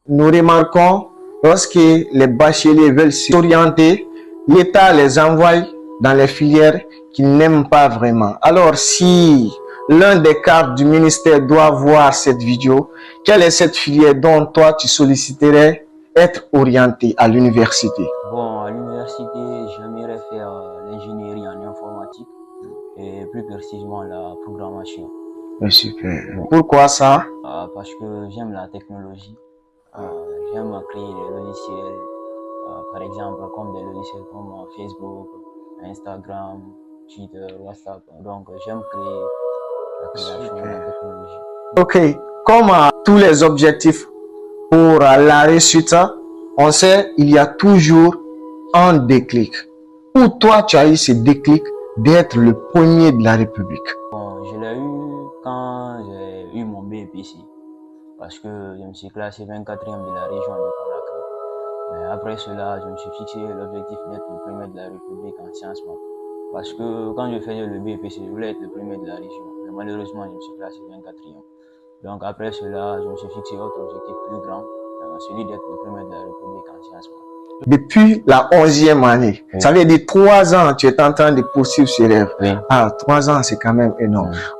Nous remarquons, lorsque les bacheliers veulent s'orienter, l'État les envoie dans les filières qu'ils n'aiment pas vraiment. Alors, si l'un des cadres du ministère doit voir cette vidéo, quelle est cette filière dont toi tu solliciterais être orienté à l'université? Bon, à l'université, j'aimerais faire l'ingénierie en informatique et plus précisément la programmation. Super. Pourquoi ça? Parce que j'aime la technologie. J'aime créer des logiciels, par exemple comme des logiciels comme Facebook, Instagram, Twitter, WhatsApp. Donc j'aime créer la création de technologie. Ok, comme tous les objectifs pour la réussite, on sait il y a toujours un déclic. Où toi tu as eu ce déclic d'être le premier de la République? Bon, je l'ai eu quand j'ai eu mon BEPC. Parce que je me suis classé 24e de la région de Conakry. Mais après cela, je me suis fixé l'objectif d'être le premier de la République en sciences maths. Parce que quand je faisais le BEPC, je voulais être le premier de la région. Mais malheureusement, je me suis classé 24e. Donc après cela, je me suis fixé autre objectif plus grand, celui d'être le premier de la République en sciences maths. Depuis la 11e année, oui. Ça veut dire 3 ans, tu es en train de poursuivre ce rêve. Oui. 3 ans, c'est quand même énorme. Oui.